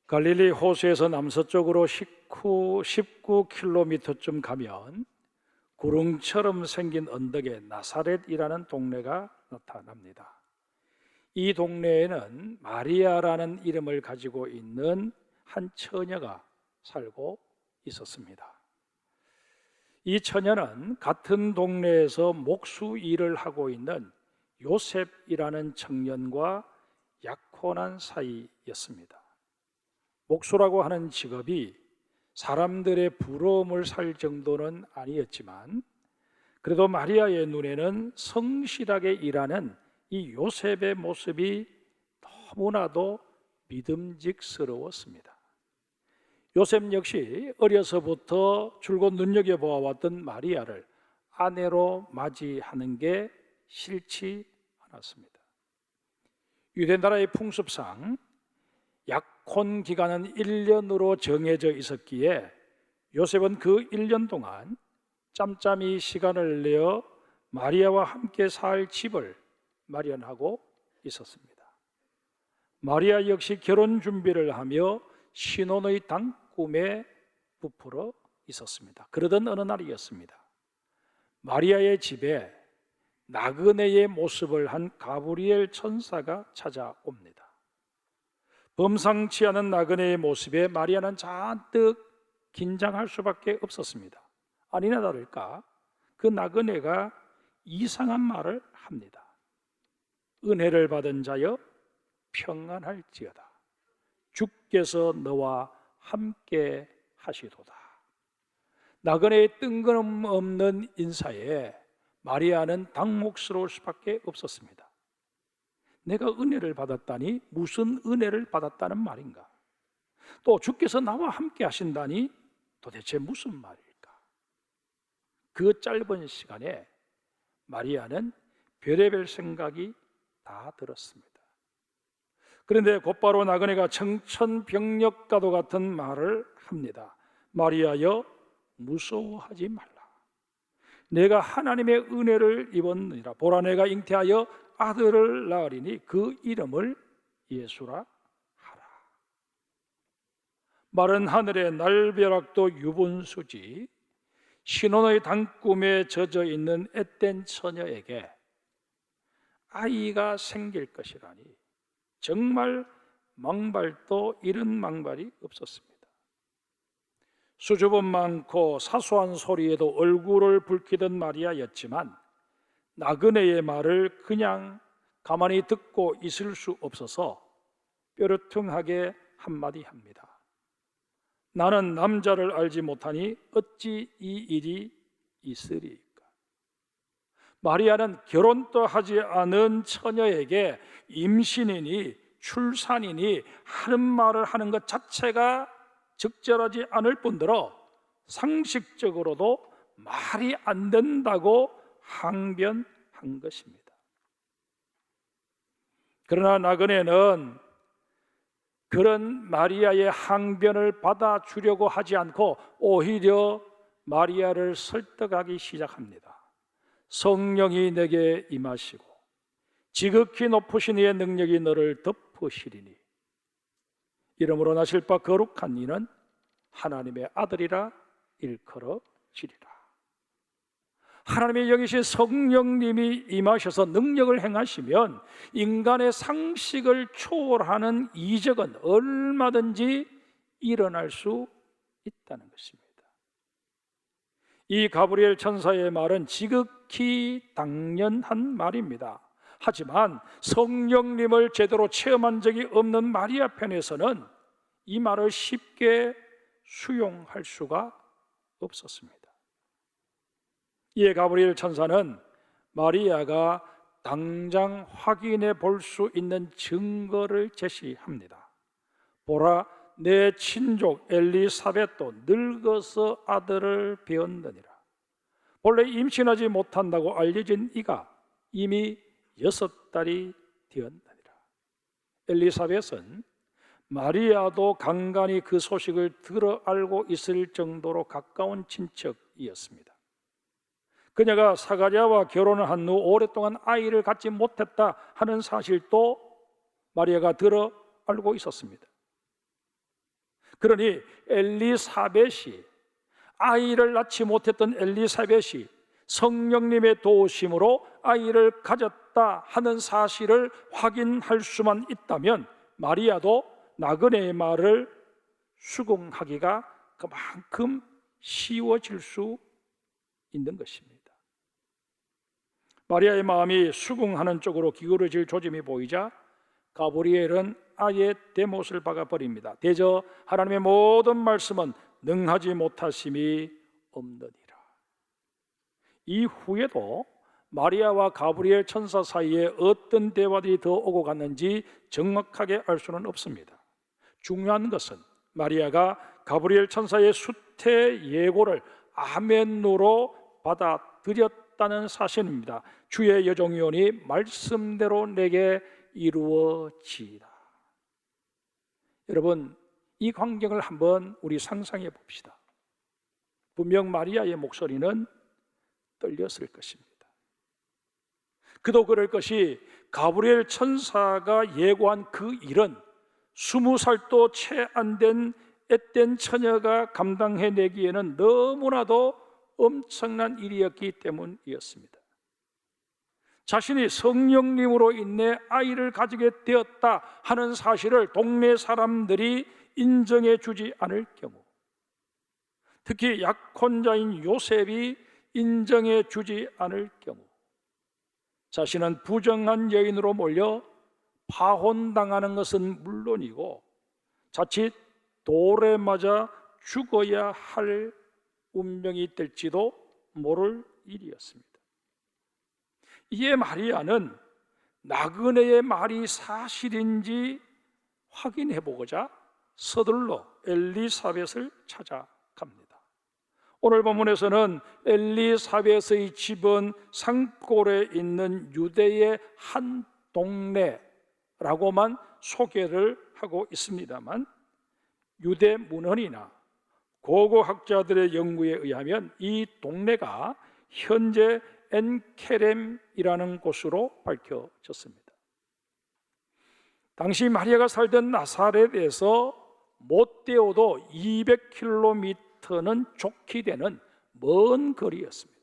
갈릴리 호수에서 남서쪽으로 19km쯤 가면 구릉처럼 생긴 언덕에 나사렛이라는 동네가 나타납니다. 이 동네에는 마리아라는 이름을 가지고 있는 한 처녀가 살고 있었습니다. 이 처녀는 같은 동네에서 목수 일을 하고 있는 요셉이라는 청년과 약혼한 사이였습니다. 목수라고 하는 직업이 사람들의 부러움을 살 정도는 아니었지만 그래도 마리아의 눈에는 성실하게 일하는 이 요셉의 모습이 너무나도 믿음직스러웠습니다. 요셉 역시 어려서부터 줄곧 눈여겨보아왔던 마리아를 아내로 맞이하는 게 싫지 않았습니다. 유대나라의 풍습상 약혼 기간은 1년으로 정해져 있었기에 요셉은 그 1년 동안 짬짬이 시간을 내어 마리아와 함께 살 집을 마련하고 있었습니다. 마리아 역시 결혼 준비를 하며 신혼의 꿈에 부풀어 있었습니다. 그러던 어느 날이었습니다. 마리아의 집에 나그네의 모습을 한 가브리엘 천사가 찾아옵니다. 범상치 않은 나그네의 모습에 마리아는 잔뜩 긴장할 수밖에 없었습니다. 아니나 다를까 그 나그네가 이상한 말을 합니다. 은혜를 받은 자여 평안할지어다. 주께서 너와 함께 하시도다. 나그네의 뜬금없는 인사에 마리아는 당혹스러울 수밖에 없었습니다. 내가 은혜를 받았다니 무슨 은혜를 받았다는 말인가? 또 주께서 나와 함께 하신다니 도대체 무슨 말일까? 그 짧은 시간에 마리아는 별의별 생각이 다 들었습니다. 그런데 곧바로 나그네가 청천벽력과도 같은 말을 합니다. 마리아여 무서워하지 말라. 내가 하나님의 은혜를 입었느니라. 보라 내가 잉태하여 아들을 낳으리니 그 이름을 예수라 하라. 마른 하늘의 날벼락도 유분수지 신혼의 단꿈에 젖어 있는 앳된 처녀에게 아이가 생길 것이라니 정말 망발도 이런 망발이 없었습니다. 수줍음 많고 사소한 소리에도 얼굴을 붉히던 마리아였지만 나그네의 말을 그냥 가만히 듣고 있을 수 없어서 뾰루퉁하게 한마디 합니다. 나는 남자를 알지 못하니 어찌 이 일이 있으리까? 마리아는 결혼도 하지 않은 처녀에게 임신이니 출산이니 하는 말을 하는 것 자체가 적절하지 않을 뿐더러 상식적으로도 말이 안 된다고 항변한 것입니다. 그러나 나그네는 그런 마리아의 항변을 받아주려고 하지 않고 오히려 마리아를 설득하기 시작합니다. 성령이 내게 임하시고 지극히 높으신 이의 능력이 너를 덮으시리니 이러므로 나실 바 거룩한 이는 하나님의 아들이라 일컬어지리라. 하나님의 영이신 성령님이 임하셔서 능력을 행하시면 인간의 상식을 초월하는 이적은 얼마든지 일어날 수 있다는 것입니다. 이 가브리엘 천사의 말은 지극히 당연한 말입니다. 하지만 성령님을 제대로 체험한 적이 없는 마리아 편에서는 이 말을 쉽게 수용할 수가 없었습니다. 이에 가브리엘 천사는 마리아가 당장 확인해 볼 수 있는 증거를 제시합니다. 보라, 내 친족 엘리사벳도 늙어서 아들을 배었느니라. 본래 임신하지 못한다고 알려진 이가 이미 6달이 되었느니라. 엘리사벳은 마리아도 간간히 그 소식을 들어 알고 있을 정도로 가까운 친척이었습니다. 그녀가 사가랴와 결혼을 한 후 오랫동안 아이를 갖지 못했다 하는 사실도 마리아가 들어 알고 있었습니다. 그러니 엘리사벳이, 아이를 낳지 못했던 엘리사벳이 성령님의 도우심으로 아이를 가졌다 하는 사실을 확인할 수만 있다면 마리아도 나그네의 말을 수긍하기가 그만큼 쉬워질 수 있는 것입니다. 마리아의 마음이 수긍하는 쪽으로 기울어질 조짐이 보이자 가브리엘은 아예 대못을 박아버립니다. 대저 하나님의 모든 말씀은 능하지 못하심이 없느니라. 이후에도 마리아와 가브리엘 천사 사이에 어떤 대화들이 더 오고 갔는지 정확하게 알 수는 없습니다. 중요한 것은 마리아가 가브리엘 천사의 수태 예고를 아멘으로 받아들였다는 사실입니다. 주의 여종이오니 말씀대로 내게 이루어지이다. 여러분, 이 광경을 한번 우리 상상해 봅시다. 분명 마리아의 목소리는 떨렸을 것입니다. 그도 그럴 것이 가브리엘 천사가 예고한 그 일은 20살도 채 안 된 앳된 처녀가 감당해내기에는 너무나도 엄청난 일이었기 때문이었습니다. 자신이 성령님으로 인해 아이를 가지게 되었다 하는 사실을 동네 사람들이 인정해 주지 않을 경우, 특히 약혼자인 요셉이 인정해 주지 않을 경우, 자신은 부정한 여인으로 몰려 파혼당하는 것은 물론이고 자칫 돌에 맞아 죽어야 할 운명이 될지도 모를 일이었습니다. 이에 마리아는 나그네의 말이 사실인지 확인해 보고자 서둘러 엘리사벳을 찾아갑니다. 오늘 본문에서는 엘리사벳의 집은 산골에 있는 유대의 한 동네라고만 소개를 하고 있습니다만, 유대 문헌이나 고고학자들의 연구에 의하면 이 동네가 현재 엔케렘이라는 곳으로 밝혀졌습니다. 당시 마리아가 살던 나사렛에서 못되어도 200km는 좋게 되는 먼 거리였습니다.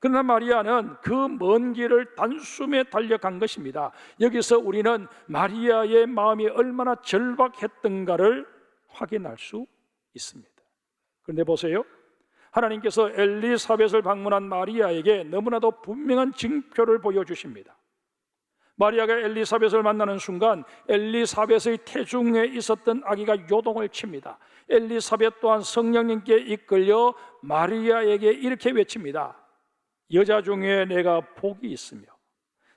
그러나 마리아는 그 먼 길을 단숨에 달려간 것입니다. 여기서 우리는 마리아의 마음이 얼마나 절박했던가를 확인할 수 있습니다. 그런데 보세요, 하나님께서 엘리사벳을 방문한 마리아에게 너무나도 분명한 징표를 보여주십니다. 마리아가 엘리사벳을 만나는 순간 엘리사벳의 태중에 있었던 아기가 요동을 칩니다. 엘리사벳 또한 성령님께 이끌려 마리아에게 이렇게 외칩니다. 여자 중에 내가 복이 있으며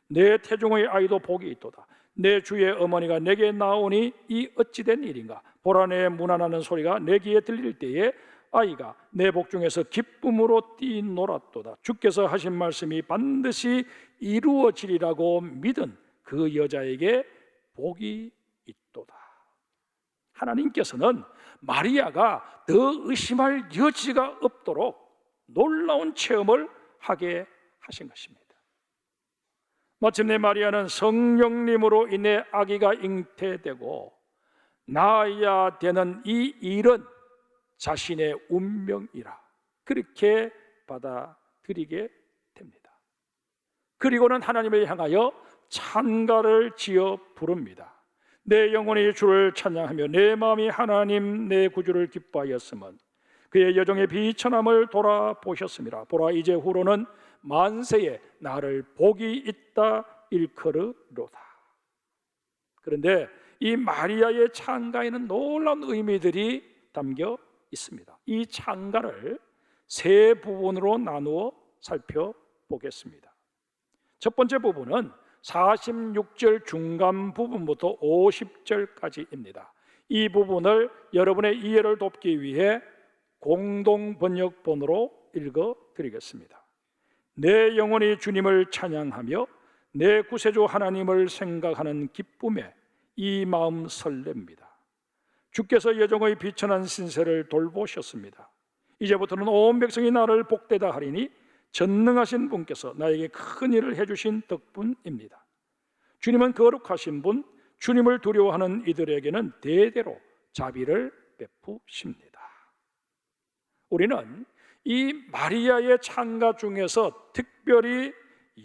내 태중의 아이도 복이 있도다. 내 주의 어머니가 내게 나오니 이 어찌된 일인가. 보라, 내 문안하는 소리가 내 귀에 들릴 때에 아이가 내 복중에서 기쁨으로 뛰놀았도다. 주께서 하신 말씀이 반드시 이루어지리라고 믿은 그 여자에게 복이 있도다. 하나님께서는 마리아가 더 의심할 여지가 없도록 놀라운 체험을 하게 하신 것입니다. 마침내 마리아는 성령님으로 인해 아기가 잉태되고 낳아야 되는 이 일은 자신의 운명이라 그렇게 받아들이게 됩니다. 그리고는 하나님을 향하여 찬가를 지어 부릅니다. 내 영혼이 주를 찬양하며 내 마음이 하나님 내 구주를 기뻐하였으면 그의 여종의 비천함을 돌아보셨습니다. 보라, 이제 후로는 만세에 나를 복이 있다 일컬으로다. 그런데 이 마리아의 찬가에는 놀라운 의미들이 담겨 있습니다. 이 찬가를 세 부분으로 나누어 살펴보겠습니다. 첫 번째 부분은 46절 중간 부분부터 50절까지입니다. 이 부분을 여러분의 이해를 돕기 위해 공동 번역본으로 읽어드리겠습니다. 내 영혼이 주님을 찬양하며 내 구세주 하나님을 생각하는 기쁨에 이 마음 설렙니다. 주께서 여종의 비천한 신세를 돌보셨습니다. 이제부터는 온 백성이 나를 복되다 하리니 전능하신 분께서 나에게 큰 일을 해주신 덕분입니다. 주님은 거룩하신 분, 주님을 두려워하는 이들에게는 대대로 자비를 베푸십니다. 우리는 이 마리아의 찬가 중에서 특별히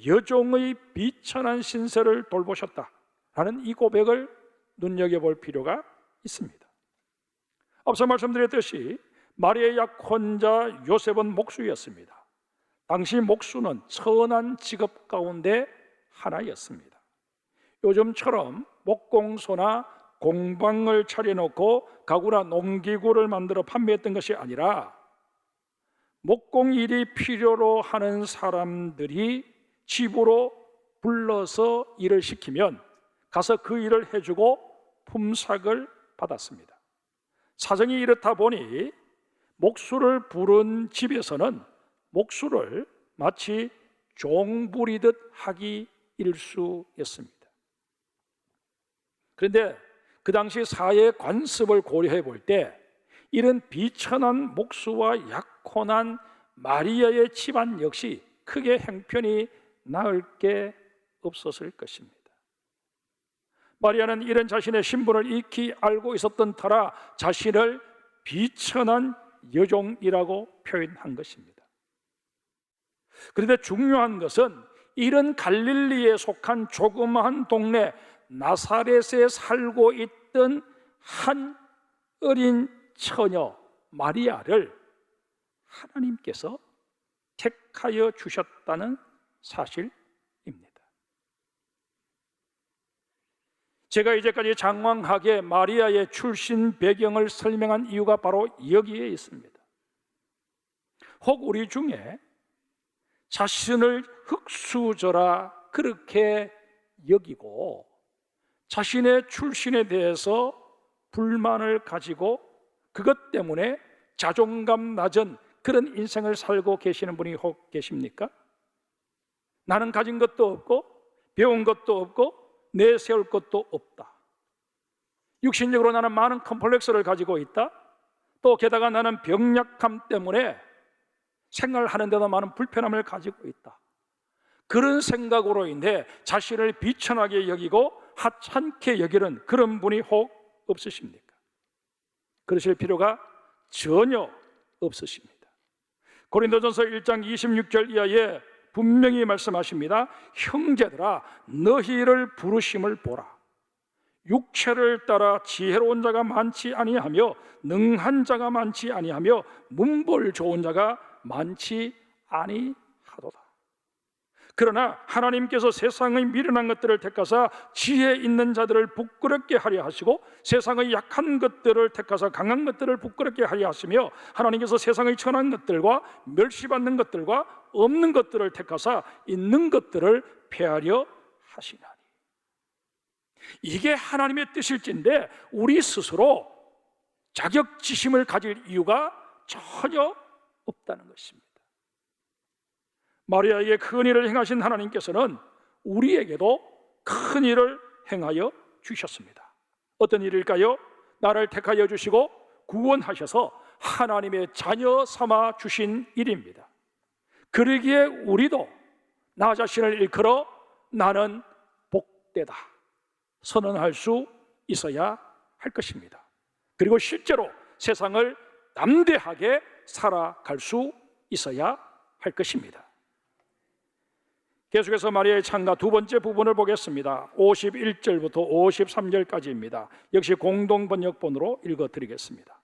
여종의 비천한 신세를 돌보셨다라는 이 고백을 눈여겨볼 필요가 있습니다. 앞서 말씀드렸듯이 마리아의 약혼자 요셉은 목수였습니다. 당시 목수는 천한 직업 가운데 하나였습니다. 요즘처럼 목공소나 공방을 차려놓고 가구나 농기구를 만들어 판매했던 것이 아니라 목공일이 필요로 하는 사람들이 집으로 불러서 일을 시키면 가서 그 일을 해주고 품삯을 받았습니다. 사정이 이렇다 보니 목수를 부른 집에서는 목수를 마치 종 부리듯 하기 일쑤였습니다. 그런데 그 당시 사회 관습을 고려해 볼 때 이런 비천한 목수와 약혼한 마리아의 집안 역시 크게 형편이 나을 게 없었을 것입니다. 마리아는 이런 자신의 신분을 익히 알고 있었던 터라 자신을 비천한 여종이라고 표현한 것입니다. 그런데 중요한 것은 이런 갈릴리에 속한 조그마한 동네 나사렛에 살고 있던 한 어린 처녀 마리아를 하나님께서 택하여 주셨다는 사실입니다. 제가 이제까지 장황하게 마리아의 출신 배경을 설명한 이유가 바로 여기에 있습니다. 혹 우리 중에 자신을 흙수저라 그렇게 여기고 자신의 출신에 대해서 불만을 가지고 그것 때문에 자존감 낮은 그런 인생을 살고 계시는 분이 혹 계십니까? 나는 가진 것도 없고 배운 것도 없고 내세울 것도 없다. 육신적으로 나는 많은 컴플렉스를 가지고 있다. 또 게다가 나는 병약함 때문에 생활하는 데도 많은 불편함을 가지고 있다. 그런 생각으로 인해 자신을 비천하게 여기고 하찮게 여기는 그런 분이 혹 없으십니까? 그러실 필요가 전혀 없으십니다. 고린도전서 1장 26절 이하에 분명히 말씀하십니다. 형제들아 너희를 부르심을 보라. 육체를 따라 지혜로운 자가 많지 아니하며 능한 자가 많지 아니하며 문벌 좋은 자가 많지 아니하도다. 그러나 하나님께서 세상의 미련한 것들을 택하사 지혜 있는 자들을 부끄럽게 하려 하시고 세상의 약한 것들을 택하사 강한 것들을 부끄럽게 하려 하시며 하나님께서 세상의 천한 것들과 멸시받는 것들과 없는 것들을 택하사 있는 것들을 폐하려 하시나니. 이게 하나님의 뜻일진데 우리 스스로 자격지심을 가질 이유가 전혀 없다는 것입니다. 마리아에게 큰 일을 행하신 하나님께서는 우리에게도 큰 일을 행하여 주셨습니다. 어떤 일일까요? 나를 택하여 주시고 구원하셔서 하나님의 자녀 삼아 주신 일입니다. 그러기에 우리도 나 자신을 일컬어 나는 복되다 선언할 수 있어야 할 것입니다. 그리고 실제로 세상을 담대하게 살아갈 수 있어야 할 것입니다. 계속해서 마리아의 찬가 두 번째 부분을 보겠습니다. 51절부터 53절까지입니다. 역시 공동 번역본으로 읽어드리겠습니다.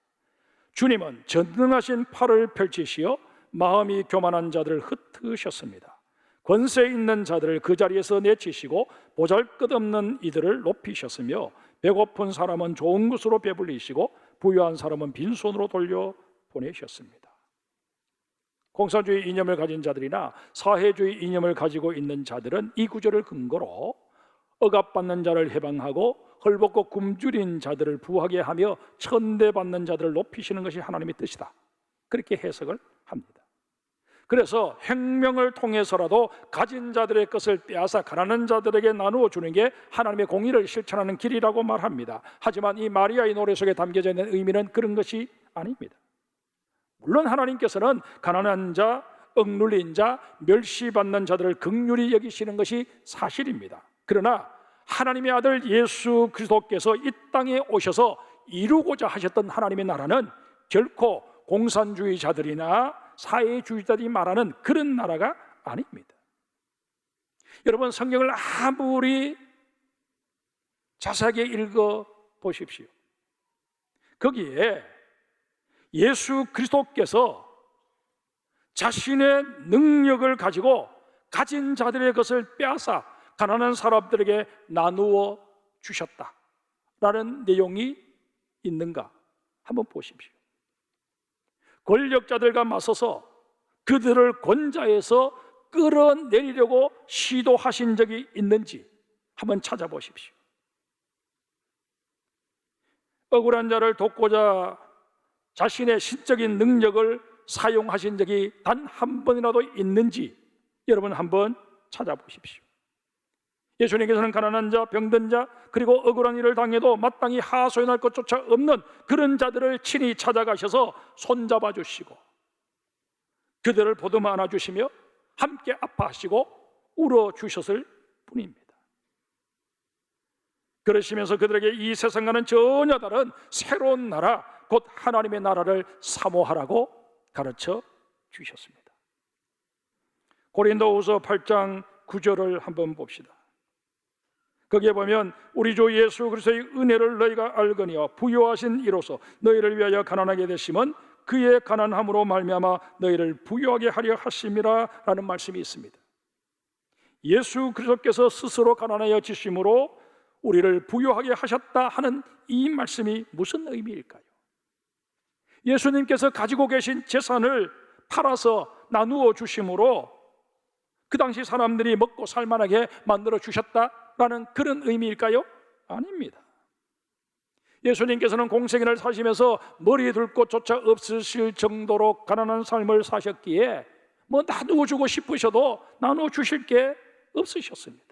주님은 전능하신 팔을 펼치시어 마음이 교만한 자들을 흩으셨습니다. 권세 있는 자들을 그 자리에서 내치시고 보잘것없는 이들을 높이셨으며 배고픈 사람은 좋은 것으로 배불리시고 부유한 사람은 빈손으로 돌려보내셨습니다. 공산주의 이념을 가진 자들이나 사회주의 이념을 가지고 있는 자들은 이 구절을 근거로 억압받는 자를 해방하고 헐벗고 굶주린 자들을 부하게 하며 천대받는 자들을 높이시는 것이 하나님의 뜻이다, 그렇게 해석을 합니다. 그래서 혁명을 통해서라도 가진 자들의 것을 빼앗아 가난한 자들에게 나누어 주는 게 하나님의 공의를 실천하는 길이라고 말합니다. 하지만 이 마리아의 노래 속에 담겨져 있는 의미는 그런 것이 아닙니다. 물론 하나님께서는 가난한 자, 억눌린 자, 멸시받는 자들을 긍휼히 여기시는 것이 사실입니다. 그러나 하나님의 아들 예수 그리스도께서 이 땅에 오셔서 이루고자 하셨던 하나님의 나라는 결코 공산주의자들이나 사회주의자들이 말하는 그런 나라가 아닙니다. 여러분, 성경을 아무리 자세하게 읽어 보십시오. 거기에 예수 그리스도께서 자신의 능력을 가지고 가진 자들의 것을 빼앗아 가난한 사람들에게 나누어 주셨다라는 내용이 있는가 한번 보십시오. 권력자들과 맞서서 그들을 권좌에서 끌어내리려고 시도하신 적이 있는지 한번 찾아보십시오. 억울한 자를 돕고자 자신의 신적인 능력을 사용하신 적이 단 한 번이라도 있는지 여러분 한번 찾아보십시오. 예수님께서는 가난한 자, 병든 자, 그리고 억울한 일을 당해도 마땅히 하소연할 것조차 없는 그런 자들을 친히 찾아가셔서 손잡아 주시고 그들을 보듬어 안아 주시며 함께 아파하시고 울어 주셨을 뿐입니다. 그러시면서 그들에게 이 세상과는 전혀 다른 새로운 나라, 곧 하나님의 나라를 사모하라고 가르쳐 주셨습니다. 고린도후서 8장 9절을 한번 봅시다. 거기에 보면 우리 주 예수 그리스도의 은혜를 너희가 알거니와 부요하신 이로써 너희를 위하여 가난하게 되심은 그의 가난함으로 말미암아 너희를 부요하게 하려 하심이라 라는 말씀이 있습니다. 예수 그리스도께서 스스로 가난하여 지심으로 우리를 부요하게 하셨다 하는 이 말씀이 무슨 의미일까요? 예수님께서 가지고 계신 재산을 팔아서 나누어 주심으로 그 당시 사람들이 먹고 살만하게 만들어 주셨다라는 그런 의미일까요? 아닙니다. 예수님께서는 공생애를 사시면서 머리 둘 곳조차 없으실 정도로 가난한 삶을 사셨기에 뭐 나누어 주고 싶으셔도 나누어 주실 게 없으셨습니다.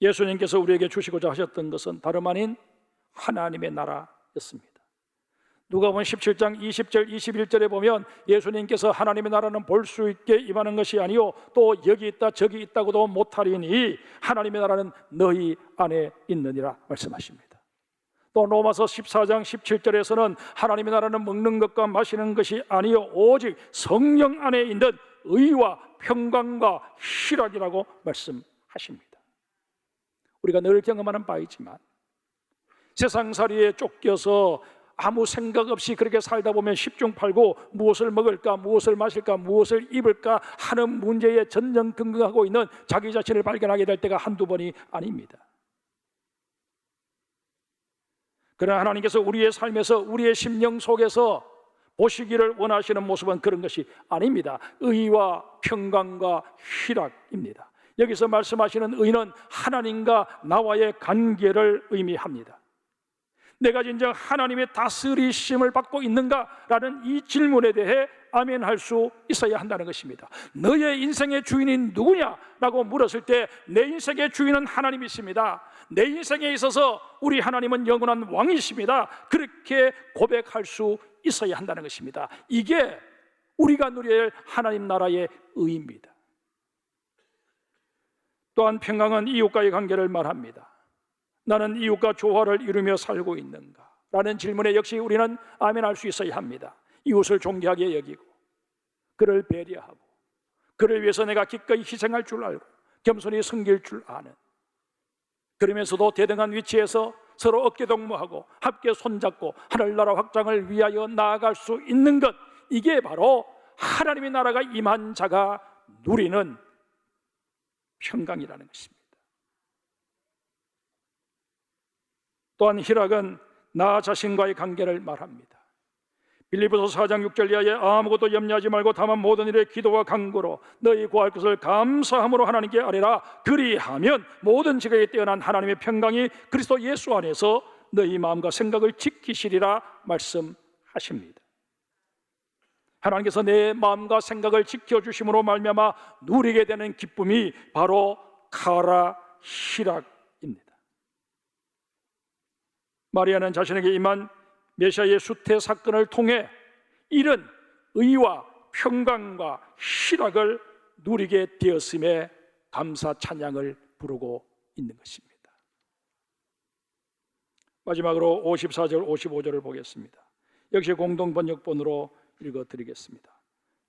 예수님께서 우리에게 주시고자 하셨던 것은 다름 아닌 하나님의 나라였습니다. 누가복음 17장 20절 21절에 보면 예수님께서 하나님의 나라는 볼 수 있게 임하는 것이 아니요 또 여기 있다 저기 있다고도 못하리니 하나님의 나라는 너희 안에 있느니라 말씀하십니다. 또 로마서 14장 17절에서는 하나님의 나라는 먹는 것과 마시는 것이 아니요 오직 성령 안에 있는 의와 평강과 희락이라고 말씀하십니다. 우리가 늘 경험하는 바이지만 세상살이에 쫓겨서 아무 생각 없이 그렇게 살다 보면 십중팔구 무엇을 먹을까, 무엇을 마실까, 무엇을 입을까 하는 문제에 전전긍긍하고 있는 자기 자신을 발견하게 될 때가 한두 번이 아닙니다. 그러나 하나님께서 우리의 삶에서 우리의 심령 속에서 보시기를 원하시는 모습은 그런 것이 아닙니다. 의와 평강과 희락입니다. 여기서 말씀하시는 의는 하나님과 나와의 관계를 의미합니다. 내가 진정 하나님의 다스리심을 받고 있는가라는 이 질문에 대해 아멘할 수 있어야 한다는 것입니다. 너의 인생의 주인이 누구냐라고 물었을 때 내 인생의 주인은 하나님이십니다. 내 인생에 있어서 우리 하나님은 영원한 왕이십니다. 그렇게 고백할 수 있어야 한다는 것입니다. 이게 우리가 누려야 할 하나님 나라의 의입니다. 또한 평강은 이웃과의 관계를 말합니다. 나는 이웃과 조화를 이루며 살고 있는가? 라는 질문에 역시 우리는 아멘할 수 있어야 합니다. 이웃을 존귀하게 여기고 그를 배려하고 그를 위해서 내가 기꺼이 희생할 줄 알고 겸손히 섬길 줄 아는, 그러면서도 대등한 위치에서 서로 어깨동무하고 함께 손잡고 하늘나라 확장을 위하여 나아갈 수 있는 것, 이게 바로 하나님의 나라가 임한 자가 누리는 평강이라는 것입니다. 또한 희락은 나 자신과의 관계를 말합니다. 빌립보서 4장 6절 이하에 아무것도 염려하지 말고 다만 모든 일에 기도와 간구로 너희 구할 것을 감사함으로 하나님께 아뢰라. 그리하면 모든 지각에 뛰어난 하나님의 평강이 그리스도 예수 안에서 너희 마음과 생각을 지키시리라 말씀하십니다. 하나님께서 내 마음과 생각을 지켜주심으로 말미암아 누리게 되는 기쁨이 바로 카라 희락입니다. 마리아는 자신에게 임한 메시아의 수태 사건을 통해 이런 의와 평강과 희락을 누리게 되었음에 감사 찬양을 부르고 있는 것입니다. 마지막으로 54절 55절을 보겠습니다. 역시 공동 번역본으로 읽어드리겠습니다.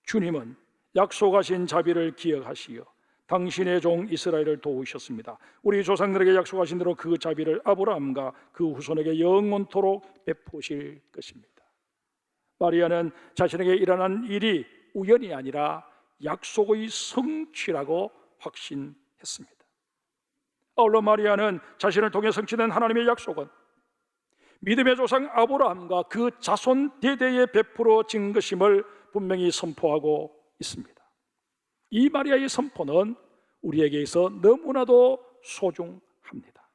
주님은 약속하신 자비를 기억하시어 당신의 종 이스라엘을 도우셨습니다. 우리 조상들에게 약속하신 대로 그 자비를 아브라함과 그 후손에게 영원토록 베푸실 것입니다. 마리아는 자신에게 일어난 일이 우연이 아니라 약속의 성취라고 확신했습니다. 아울러 마리아는 자신을 통해 성취된 하나님의 약속은 믿음의 조상 아브라함과 그 자손 대대에 베풀어진 것임을 분명히 선포하고 있습니다. 이 마리아의 선포는 우리에게 있어 너무나도 소중합니다.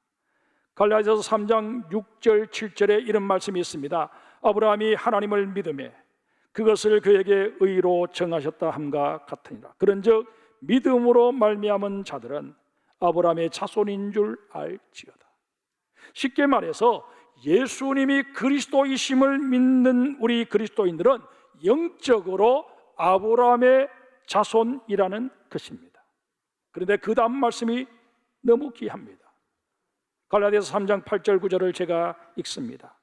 갈라디아서 3장 6절 7절에 이런 말씀이 있습니다. 아브라함이 하나님을 믿음에 그것을 그에게 의로 정하셨다 함과 같으니라. 그런즉 믿음으로 말미암은 자들은 아브라함의 자손인 줄 알지어다. 쉽게 말해서 예수님이 그리스도이심을 믿는 우리 그리스도인들은 영적으로 아브라함의 자손이라는 것입니다. 그런데 그 다음 말씀이 너무 귀합니다. 갈라디아서 3장 8절 9절을 제가 읽습니다.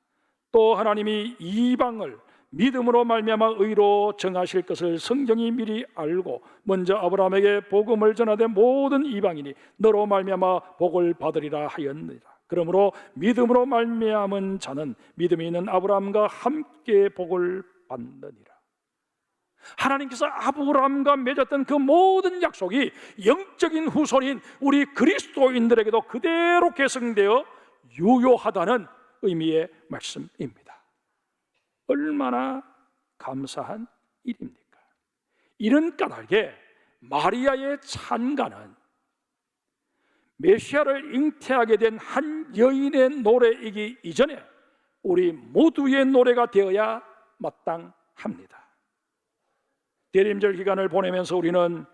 또 하나님이 이방을 믿음으로 말미암아 의로 정하실 것을 성경이 미리 알고 먼저 아브라함에게 복음을 전하되 모든 이방인이 너로 말미암아 복을 받으리라 하였느니라. 그러므로 믿음으로 말미암은 자는 믿음이 있는 아브라함과 함께 복을 받느니라. 하나님께서 아브라함과 맺었던 그 모든 약속이 영적인 후손인 우리 그리스도인들에게도 그대로 계승되어 유효하다는 의미의 말씀입니다. 얼마나 감사한 일입니까? 이런 까닭에 마리아의 찬가는 메시아를 잉태하게 된 한 여인의 노래이기 이전에 우리 모두의 노래가 되어야 마땅합니다. 대림절 기간을 보내면서 우리는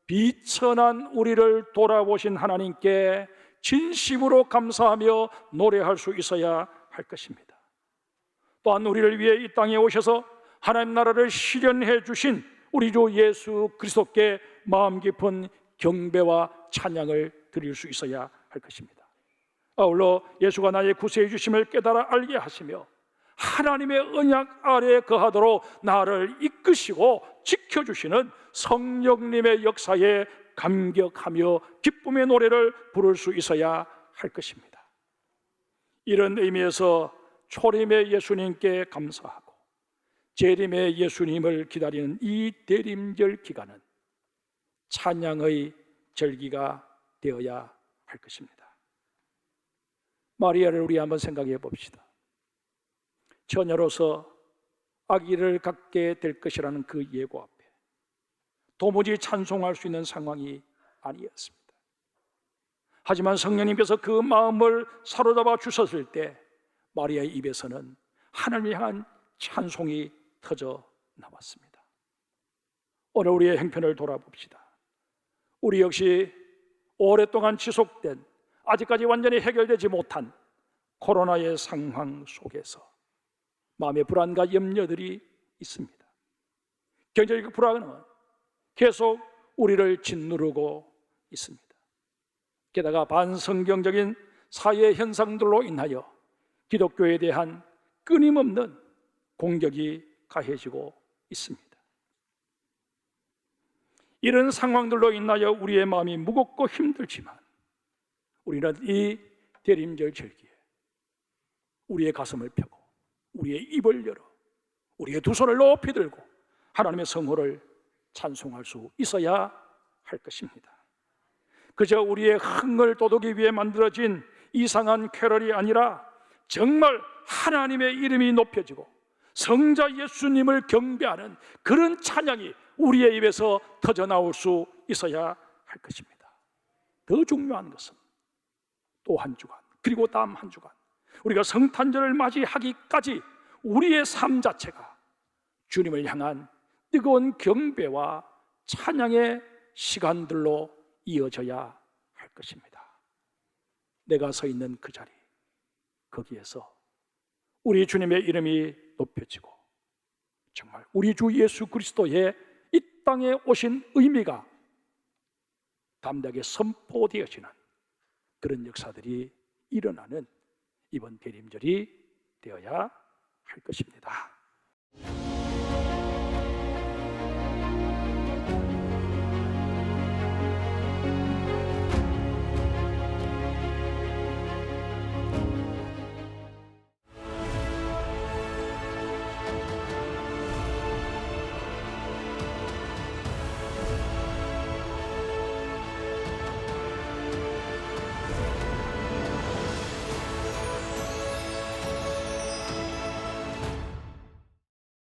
비천한 우리를 돌아보신 하나님께 진심으로 감사하며 노래할 수 있어야 할 것입니다. 또한 우리를 위해 이 땅에 오셔서 하나님 나라를 실현해 주신 우리 주 예수 그리스도께 마음 깊은 경배와 찬양을 드릴 수 있어야 할 것입니다. 아울러 예수가 나의 구세해 주심을 깨달아 알게 하시며 하나님의 언약 아래에 거하도록 나를 이끄시고 지켜주시는 성령님의 역사에 감격하며 기쁨의 노래를 부를 수 있어야 할 것입니다. 이런 의미에서 초림의 예수님께 감사하고 재림의 예수님을 기다리는 이 대림절 기간은 찬양의 절기가 되어야 할 것입니다. 마리아를 우리 한번 생각해 봅시다. 처녀로서 아기를 갖게 될 것이라는 그 예고 앞에 도무지 찬송할 수 있는 상황이 아니었습니다. 하지만 성령님께서 그 마음을 사로잡아 주셨을 때 마리아의 입에서는 하나님을 향한 찬송이 터져 나왔습니다. 오늘 우리의 행편을 돌아봅시다. 우리 역시 오랫동안 지속된 아직까지 완전히 해결되지 못한 코로나의 상황 속에서 마음의 불안과 염려들이 있습니다. 경제적 불안은 계속 우리를 짓누르고 있습니다. 게다가 반성경적인 사회 현상들로 인하여 기독교에 대한 끊임없는 공격이 가해지고 있습니다. 이런 상황들로 인하여 우리의 마음이 무겁고 힘들지만 우리는 이 대림절 절기에 우리의 가슴을 펴고 우리의 입을 열어 우리의 두 손을 높이 들고 하나님의 성호를 찬송할 수 있어야 할 것입니다. 그저 우리의 흥을 돋우기 위해 만들어진 이상한 캐럴이 아니라 정말 하나님의 이름이 높여지고 성자 예수님을 경배하는 그런 찬양이 우리의 입에서 터져나올 수 있어야 할 것입니다. 더 중요한 것은 또 한 주간 그리고 다음 한 주간 우리가 성탄절을 맞이하기까지 우리의 삶 자체가 주님을 향한 뜨거운 경배와 찬양의 시간들로 이어져야 할 것입니다. 내가 서 있는 그 자리, 거기에서 우리 주님의 이름이 높여지고 정말 우리 주 예수 그리스도의 이 땅에 오신 의미가 담대하게 선포되어지는 그런 역사들이 일어나는 이번 대림절이 되어야 할 것입니다.